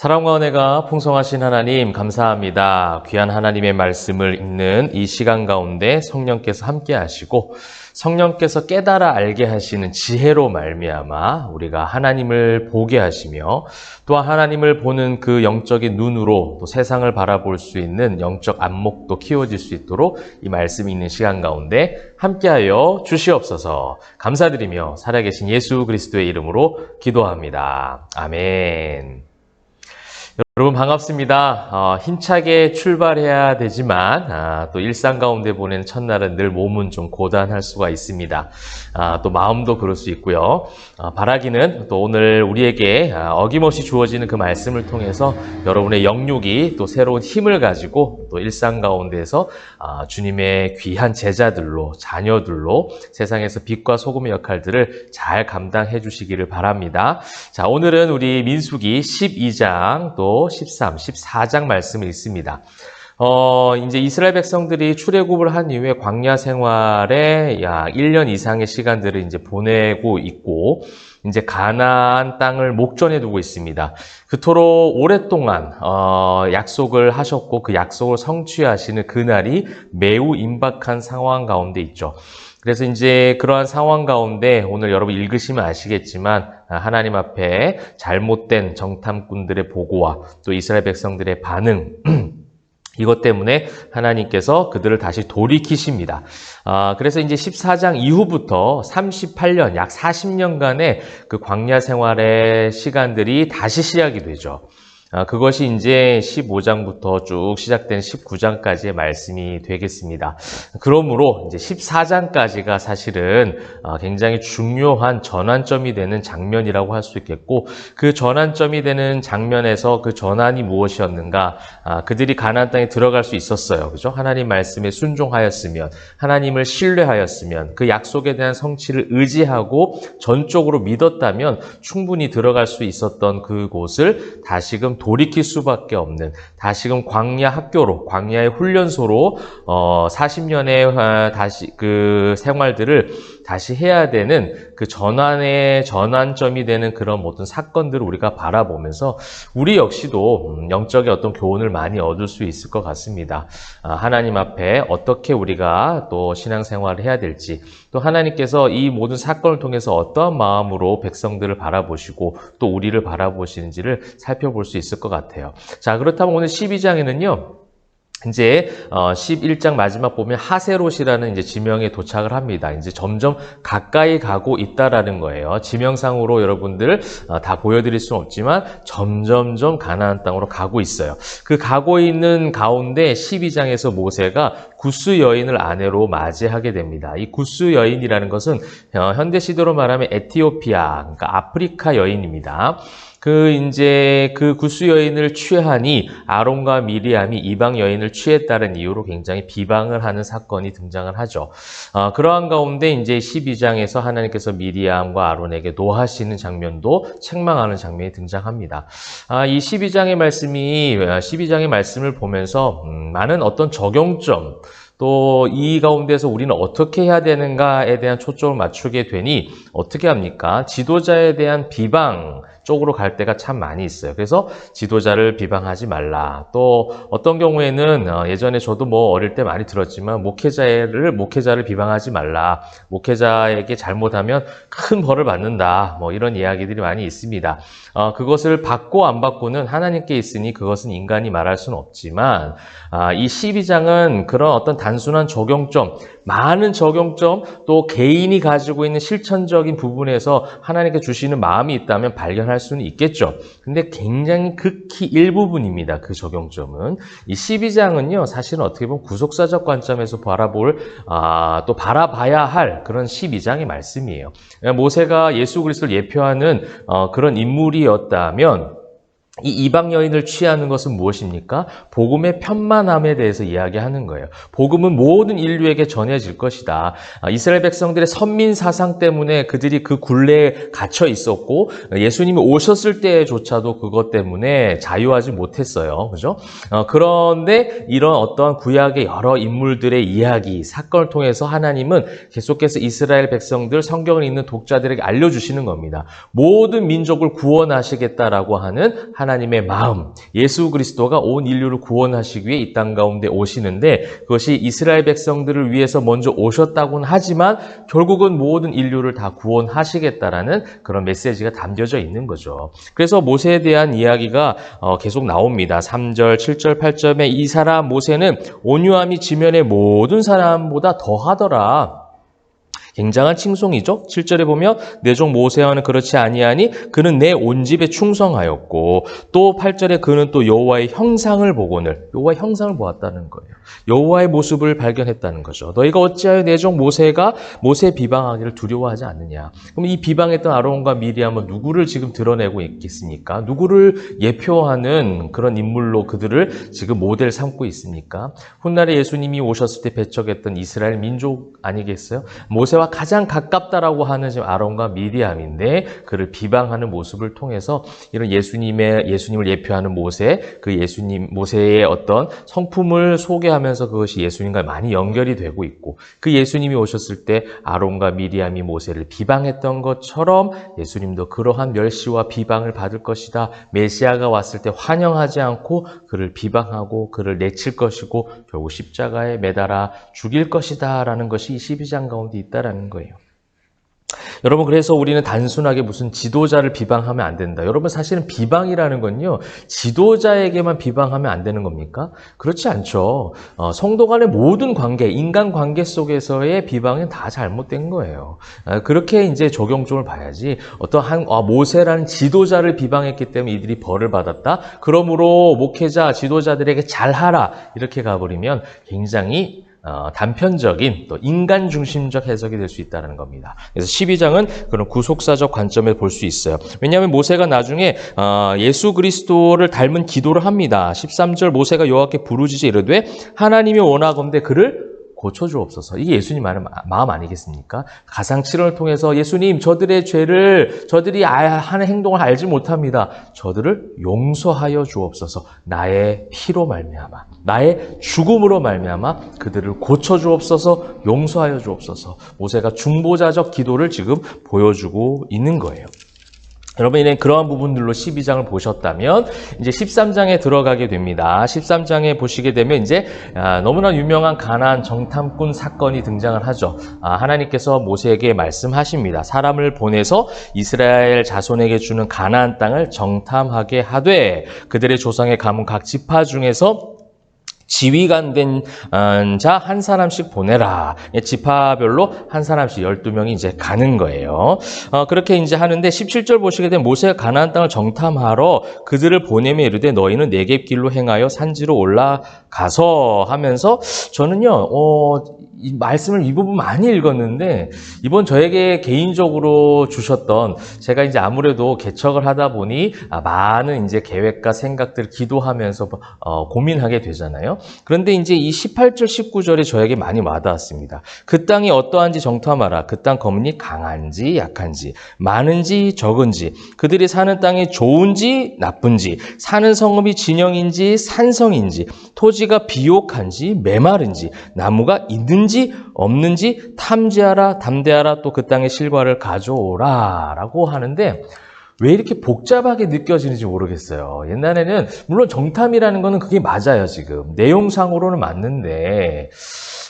사랑과 은혜가 풍성하신 하나님 감사합니다. 귀한 하나님의 말씀을 읽는 이 시간 가운데 성령께서 함께 하시고 성령께서 깨달아 알게 하시는 지혜로 말미암아 우리가 하나님을 보게 하시며 또한 하나님을 보는 그 영적인 눈으로 또 세상을 바라볼 수 있는 영적 안목도 키워질 수 있도록 이 말씀이 있는 시간 가운데 함께하여 주시옵소서. 감사드리며 살아계신 예수 그리스도의 이름으로 기도합니다. 아멘. 여러분 반갑습니다. 힘차게 출발해야 되지만 또 일상 가운데 보내는 첫날은 늘 몸은 좀 고단할 수가 있습니다. 또 마음도 그럴 수 있고요. 바라기는 또 오늘 우리에게 어김없이 주어지는 그 말씀을 통해서 여러분의 영육이 또 새로운 힘을 가지고 또 일상 가운데서 주님의 귀한 제자들로 자녀들로 세상에서 빛과 소금의 역할들을 잘 감당해 주시기를 바랍니다. 자, 오늘은 우리 민수기 12장 또 13, 14장 말씀을 읽습니다. 이제 이스라엘 백성들이 출애굽을 한 이후에 광야 생활에 약 1년 이상의 시간들을 이제 보내고 있고, 이제 가나안 땅을 목전에 두고 있습니다. 그토록 오랫동안 약속을 하셨고 그 약속을 성취하시는 그날이 매우 임박한 상황 가운데 있죠. 그래서 이제 그러한 상황 가운데 오늘 여러분 읽으시면 아시겠지만 하나님 앞에 잘못된 정탐꾼들의 보고와 또 이스라엘 백성들의 반응 이것 때문에 하나님께서 그들을 다시 돌이키십니다. 그래서 이제 14장 이후부터 38년, 약 40년간의 그 광야 생활의 시간들이 다시 시작이 되죠. 그것이 이제 15장부터 쭉 시작된 19장까지의 말씀이 되겠습니다. 그러므로 이제 14장까지가 사실은 굉장히 중요한 전환점이 되는 장면이라고 할 수 있겠고, 그 전환점이 되는 장면에서 그 전환이 무엇이었는가? 그들이 가나안 땅에 들어갈 수 있었어요. 그죠? 하나님 말씀에 순종하였으면, 하나님을 신뢰하였으면, 그 약속에 대한 성취를 의지하고 전적으로 믿었다면 충분히 들어갈 수 있었던 그곳을 다시금 돌이킬 수밖에 없는, 다시금 광야 학교로, 광야의 훈련소로 40년의 다시 그 생활들을 다시 해야 되는 그 전환점이 되는 그런 모든 사건들을 우리가 바라보면서 우리 역시도 영적인 어떤 교훈을 많이 얻을 수 있을 것 같습니다. 하나님 앞에 어떻게 우리가 또 신앙생활을 해야 될지, 또 하나님께서 이 모든 사건을 통해서 어떠한 마음으로 백성들을 바라보시고 또 우리를 바라보시는지를 살펴볼 수 있을 것 같아요. 자, 그렇다면 오늘 12장에는요. 이제 11장 마지막 보면 하세롯이라는 이제 지명에 도착을 합니다. 이제 점점 가까이 가고 있다라는 거예요. 지명상으로 여러분들 다 보여드릴 수는 없지만 점점점 가나안 땅으로 가고 있어요. 그 가고 있는 가운데 12장에서 모세가 구스 여인을 아내로 맞이하게 됩니다. 이 구스 여인이라는 것은 현대 시대로 말하면 에티오피아, 그러니까 아프리카 여인입니다. 그 구스 여인을 취하니 아론과 미리암이 이방 여인을 취했다는 이유로 굉장히 비방을 하는 사건이 등장을 하죠. 그러한 가운데 이제 12장에서 하나님께서 미리암과 아론에게 노하시는 장면도 책망하는 장면이 등장합니다. 이 12장의 말씀을 보면서 많은 어떤 적용점, 또 이 가운데서 우리는 어떻게 해야 되는가에 대한 초점을 맞추게 되니 어떻게 합니까? 지도자에 대한 비방 쪽으로 갈 때가 참 많이 있어요. 그래서 지도자를 비방하지 말라. 또 어떤 경우에는 예전에 저도 어릴 때 많이 들었지만 목회자를 비방하지 말라. 목회자에게 잘못하면 큰 벌을 받는다. 이런 이야기들이 많이 있습니다. 그것을 받고 안 받고는 하나님께 있으니 그것은 인간이 말할 수는 없지만 이 12장은 그런 어떤 단순한 적용점, 많은 적용점, 또 개인이 가지고 있는 실천적인 부분에서 하나님께 주시는 마음이 있다면 발견할 수는 있겠죠. 근데 굉장히 극히 일부분입니다. 그 적용점은. 이 12장은요, 사실은 어떻게 보면 구속사적 관점에서 또 바라봐야 할 그런 12장의 말씀이에요. 모세가 예수 그리스도를 예표하는 그런 인물이었다면 이 이방 여인을 취하는 것은 무엇입니까? 복음의 편만함에 대해서 이야기하는 거예요. 복음은 모든 인류에게 전해질 것이다. 이스라엘 백성들의 선민 사상 때문에 그들이 그 굴레에 갇혀 있었고 예수님이 오셨을 때조차도 그것 때문에 자유하지 못했어요. 그죠? 그런데 이런 어떠한 구약의 여러 인물들의 이야기, 사건을 통해서 하나님은 계속해서 이스라엘 백성들, 성경을 읽는 독자들에게 알려주시는 겁니다. 모든 민족을 구원하시겠다라고 하는 하나님의 마음, 예수 그리스도가 온 인류를 구원하시기 위해 이 땅 가운데 오시는데 그것이 이스라엘 백성들을 위해서 먼저 오셨다고는 하지만 결국은 모든 인류를 다 구원하시겠다라는 그런 메시지가 담겨져 있는 거죠. 그래서 모세에 대한 이야기가 계속 나옵니다. 3절, 7절, 8절에 이 사람 모세는 온유함이 지면의 모든 사람보다 더하더라. 굉장한 칭송이죠. 7절에 보면 내 종 모세와는 그렇지 아니하니 그는 내 온 집에 충성하였고 또 8절에 그는 또 여호와의 형상을 보거늘 여호와의 형상을 보았다는 거예요. 여호와의 모습을 발견했다는 거죠. 너희가 어찌하여 내 종 모세가 모세 비방하기를 두려워하지 않느냐. 그럼 이 비방했던 아론과 미리암은 누구를 지금 드러내고 있겠습니까? 누구를 예표하는 그런 인물로 그들을 지금 모델 삼고 있습니까? 훗날에 예수님이 오셨을 때 배척했던 이스라엘 민족 아니겠어요? 모세와 가장 가깝다라고 하는 지금 아론과 미리암인데 그를 비방하는 모습을 통해서 이런 예수님을 예표하는 모세, 그 모세의 어떤 성품을 소개하면서 그것이 예수님과 많이 연결이 되고 있고 그 예수님이 오셨을 때 아론과 미리암이 모세를 비방했던 것처럼 예수님도 그러한 멸시와 비방을 받을 것이다. 메시아가 왔을 때 환영하지 않고 그를 비방하고 그를 내칠 것이고 결국 십자가에 매달아 죽일 것이다 라는 것이 12장 가운데 있다라는 거예요. 여러분 그래서 우리는 단순하게 무슨 지도자를 비방하면 안 된다. 여러분 사실은 비방이라는 건요. 지도자에게만 비방하면 안 되는 겁니까? 그렇지 않죠. 성도 간의 모든 관계, 인간 관계 속에서의 비방은 다 잘못된 거예요. 그렇게 이제 적용점을 봐야지 어떤 모세라는 지도자를 비방했기 때문에 이들이 벌을 받았다. 그러므로 목회자, 지도자들에게 잘하라. 이렇게 가버리면 굉장히 단편적인 또 인간 중심적 해석이 될 수 있다는 겁니다. 그래서 12장은 그런 구속사적 관점에 볼 수 있어요. 왜냐하면 모세가 나중에 예수 그리스도를 닮은 기도를 합니다. 13절 모세가 여호와께 부르짖어 이르되 하나님이 원하건대 그를 고쳐주옵소서. 이게 예수님 마음 아니겠습니까? 가상칠언을 통해서 예수님 저들의 죄를 저들이 하는 행동을 알지 못합니다. 저들을 용서하여 주옵소서. 나의 피로 말미암아 나의 죽음으로 말미암아 그들을 고쳐주옵소서. 용서하여 주옵소서. 모세가 중보자적 기도를 지금 보여주고 있는 거예요. 여러분이 그러한 부분들로 12장을 보셨다면 이제 13장에 들어가게 됩니다. 13장에 보시게 되면 이제 너무나 유명한 가나안 정탐꾼 사건이 등장을 하죠. 하나님께서 모세에게 말씀하십니다. 사람을 보내서 이스라엘 자손에게 주는 가나안 땅을 정탐하게 하되 그들의 조상의 가문 각 지파 중에서 지휘관 된 자 한 사람씩 보내라. 지파별로 한 사람씩 12명이 이제 가는 거예요. 그렇게 이제 하는데 17절 보시게 되면 모세가 가나안 땅을 정탐하러 그들을 보내며 이르되 너희는 네겝 길로 행하여 산지로 올라가서 하면서 저는요, 이 말씀을 이 부분 많이 읽었는데 이번 저에게 개인적으로 주셨던 제가 이제 아무래도 개척을 하다 보니 많은 이제 계획과 생각들 기도하면서 고민하게 되잖아요. 그런데 이제 이 18절 19절에 저에게 많이 와닿았습니다. 그 땅이 어떠한지 정탐하라. 그 땅 거민이 강한지 약한지 많은지 적은지 그들이 사는 땅이 좋은지 나쁜지 사는 성읍이 진영인지 산성인지 토지가 비옥한지 메마른지 나무가 있는지 없는지 탐지하라 담대하라 또 그 땅의 실과를 가져오라 라고 하는데 왜 이렇게 복잡하게 느껴지는지 모르겠어요. 옛날에는 물론 정탐이라는 거는 그게 맞아요. 지금 내용상으로는 맞는데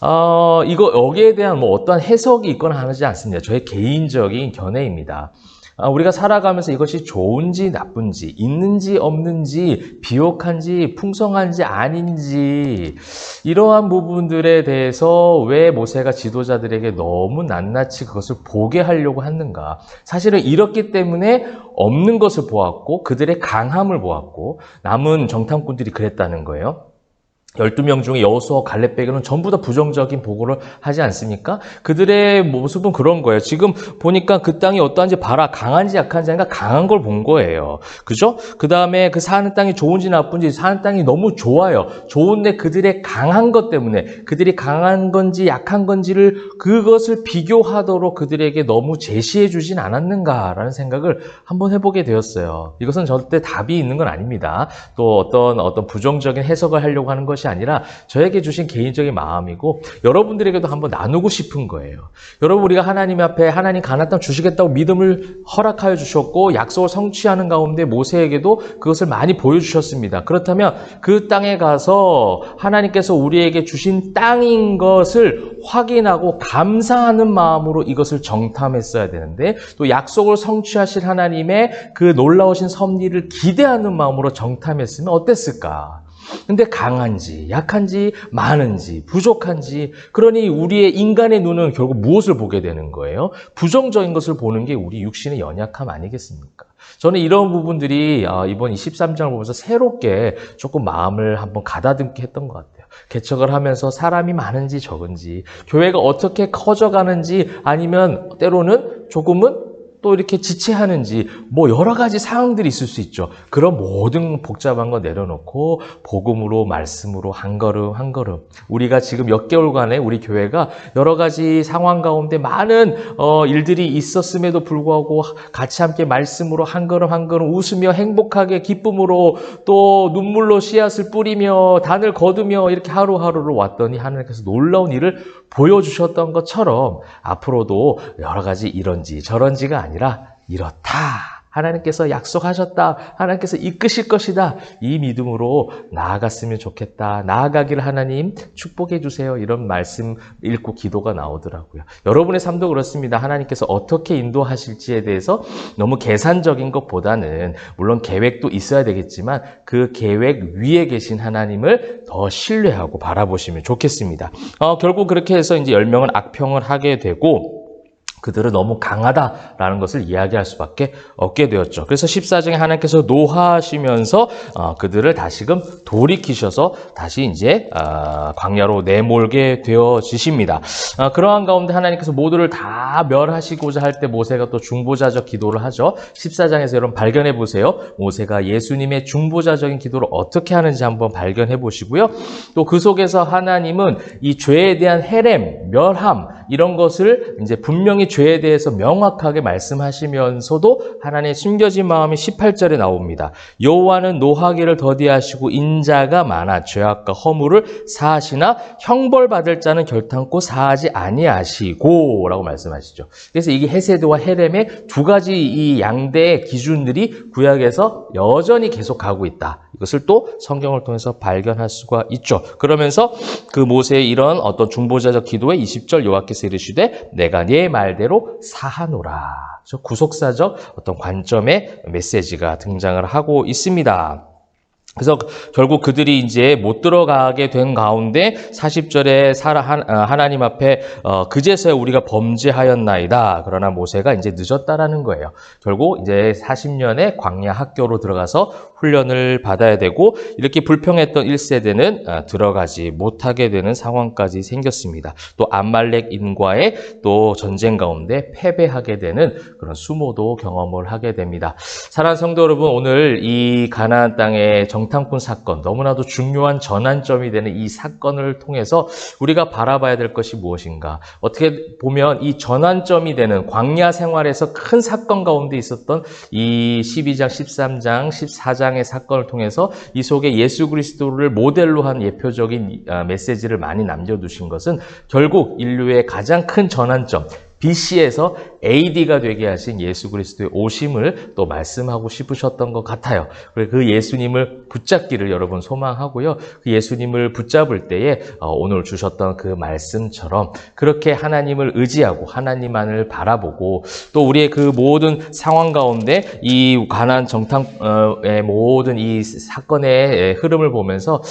여기에 대한 어떠한 해석이 있거나 하지 않습니다. 저의 개인적인 견해입니다. 우리가 살아가면서 이것이 좋은지 나쁜지 있는지 없는지 비옥한지 풍성한지 아닌지 이러한 부분들에 대해서 왜 모세가 지도자들에게 너무 낱낱이 그것을 보게 하려고 했는가. 사실은 이렇기 때문에 없는 것을 보았고 그들의 강함을 보았고 남은 정탐꾼들이 그랬다는 거예요. 12명 중에 여호수아 갈렙 빼고는 전부 다 부정적인 보고를 하지 않습니까? 그들의 모습은 그런 거예요. 지금 보니까 그 땅이 어떠한지 봐라. 강한지 약한지 아니라 강한 걸 본 거예요. 그죠? 그 다음에 그 사는 땅이 좋은지 나쁜지 사는 땅이 너무 좋아요. 좋은데 그들의 강한 것 때문에 그들이 강한 건지 약한 건지를 그것을 비교하도록 그들에게 너무 제시해 주진 않았는가라는 생각을 한번 해보게 되었어요. 이것은 절대 답이 있는 건 아닙니다. 또 어떤 부정적인 해석을 하려고 하는 것이 것이 아니라 저에게 주신 개인적인 마음이고 여러분들에게도 한번 나누고 싶은 거예요. 여러분, 우리가 하나님 앞에 하나님 가나안 땅 주시겠다고 믿음을 허락하여 주셨고 약속을 성취하는 가운데 모세에게도 그것을 많이 보여주셨습니다. 그렇다면 그 땅에 가서 하나님께서 우리에게 주신 땅인 것을 확인하고 감사하는 마음으로 이것을 정탐했어야 되는데, 또 약속을 성취하실 하나님의 그 놀라우신 섭리를 기대하는 마음으로 정탐했으면 어땠을까? 근데 강한지 약한지 많은지 부족한지, 그러니 우리의 인간의 눈은 결국 무엇을 보게 되는 거예요? 부정적인 것을 보는 게 우리 육신의 연약함 아니겠습니까? 저는 이런 부분들이 이번 이 13장을 보면서 새롭게 조금 마음을 한번 가다듬게 했던 것 같아요. 개척을 하면서 사람이 많은지 적은지, 교회가 어떻게 커져가는지, 아니면 때로는 조금은 또 이렇게 지체하는지, 뭐 여러 가지 사항들이 있을 수 있죠. 그런 모든 복잡한 거 내려놓고 복음으로, 말씀으로 한 걸음 한 걸음, 우리가 지금 몇 개월간에 우리 교회가 여러 가지 상황 가운데 많은 일들이 있었음에도 불구하고 같이 함께 말씀으로 한 걸음 한 걸음 웃으며 행복하게 기쁨으로 또 눈물로 씨앗을 뿌리며 단을 거두며 이렇게 하루하루를 왔더니 하나님께서 놀라운 일을 보여주셨던 것처럼 앞으로도 여러 가지 이런지 저런지가 아니라 이렇다, 하나님께서 약속하셨다, 하나님께서 이끄실 것이다, 이 믿음으로 나아갔으면 좋겠다, 나아가기를 하나님 축복해 주세요, 이런 말씀 읽고 기도가 나오더라고요. 여러분의 삶도 그렇습니다. 하나님께서 어떻게 인도하실지에 대해서 너무 계산적인 것보다는, 물론 계획도 있어야 되겠지만 그 계획 위에 계신 하나님을 더 신뢰하고 바라보시면 좋겠습니다. 결국 그렇게 해서 이제 10명은 악평을 하게 되고 그들은 너무 강하다라는 것을 이야기할 수밖에 없게 되었죠. 그래서 14장에 하나님께서 노하시면서 그들을 다시금 돌이키셔서 다시 이제 광야로 내몰게 되어지십니다. 그러한 가운데 하나님께서 모두를 다 멸하시고자 할 때 모세가 또 중보자적 기도를 하죠. 14장에서 여러분 발견해 보세요. 모세가 예수님의 중보자적인 기도를 어떻게 하는지 한번 발견해 보시고요. 또 그 속에서 하나님은 이 죄에 대한 헤렘, 멸함, 이런 것을 이제 분명히 죄에 대해서 명확하게 말씀하시면서도 하나님의 숨겨진 마음이 18절에 나옵니다. 여호와는 노하기를 더디하시고 인자가 많아 죄악과 허물을 사하시나 형벌받을 자는 결탄코 사하지 아니하시고 라고 말씀하시죠. 그래서 이게 헤세드와 헤렘의 두 가지 이 양대의 기준들이 구약에서 여전히 계속가고 있다. 이것을 또 성경을 통해서 발견할 수가 있죠. 그러면서 그 모세의 이런 어떤 중보자적 기도에 20절 여호와께서 이르시되 내가 네 말대로 사하노라. 구속사적 어떤 관점의 메시지가 등장을 하고 있습니다. 그래서 결국 그들이 이제 못 들어가게 된 가운데 40절에 하나님 앞에 그제서야 우리가 범죄하였나이다. 그러나 모세가 이제 늦었다라는 거예요. 결국 이제 40년의 광야 학교로 들어가서 훈련을 받아야 되고, 이렇게 불평했던 1세대는 들어가지 못하게 되는 상황까지 생겼습니다. 또 암말렉인과의 또 전쟁 가운데 패배하게 되는 그런 수모도 경험을 하게 됩니다. 사랑하는 성도 여러분, 오늘 이 가나안 땅의 정탐꾼 사건, 너무나도 중요한 전환점이 되는 이 사건을 통해서 우리가 바라봐야 될 것이 무엇인가? 어떻게 보면 이 전환점이 되는 광야 생활에서 큰 사건 가운데 있었던 이 12장, 13장, 14장의 사건을 통해서 이 속에 예수 그리스도를 모델로 한 예표적인 메시지를 많이 남겨두신 것은 결국 인류의 가장 큰 전환점, BC에서 AD가 되게 하신 예수 그리스도의 오심을 또 말씀하고 싶으셨던 것 같아요. 그리고 그 예수님을 붙잡기를 여러분 소망하고요. 그 예수님을 붙잡을 때에 오늘 주셨던 그 말씀처럼 그렇게 하나님을 의지하고 하나님만을 바라보고, 또 우리의 그 모든 상황 가운데 이 가나안 정탐의 모든 이 사건의 흐름을 보면서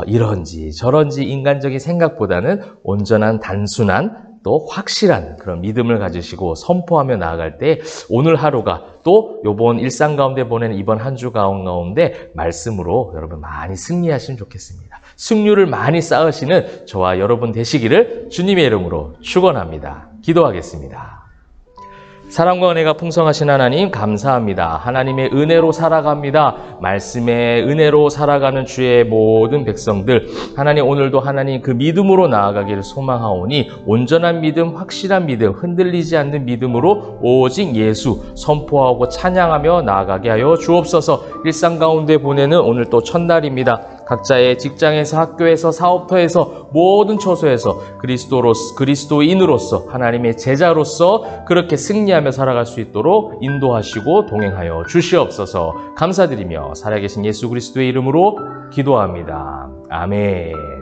이런지 저런지 인간적인 생각보다는 온전한 단순한 또 확실한 그런 믿음을 가지시고 선포하며 나아갈 때 오늘 하루가 또 요번 일상 가운데 보내는 이번 한 주 가운데 말씀으로 여러분 많이 승리하시면 좋겠습니다. 승률을 많이 쌓으시는 저와 여러분 되시기를 주님의 이름으로 축원합니다. 기도하겠습니다. 사랑과 은혜가 풍성하신 하나님 감사합니다. 하나님의 은혜로 살아갑니다. 말씀의 은혜로 살아가는 주의 모든 백성들, 하나님 오늘도 하나님 그 믿음으로 나아가기를 소망하오니 온전한 믿음, 확실한 믿음, 흔들리지 않는 믿음으로 오직 예수 선포하고 찬양하며 나아가게 하여 주옵소서. 일상 가운데 보내는 오늘 또 첫날입니다. 각자의 직장에서, 학교에서, 사업터에서, 모든 처소에서 그리스도인으로서, 하나님의 제자로서 그렇게 승리하며 살아갈 수 있도록 인도하시고 동행하여 주시옵소서. 감사드리며 살아계신 예수 그리스도의 이름으로 기도합니다. 아멘.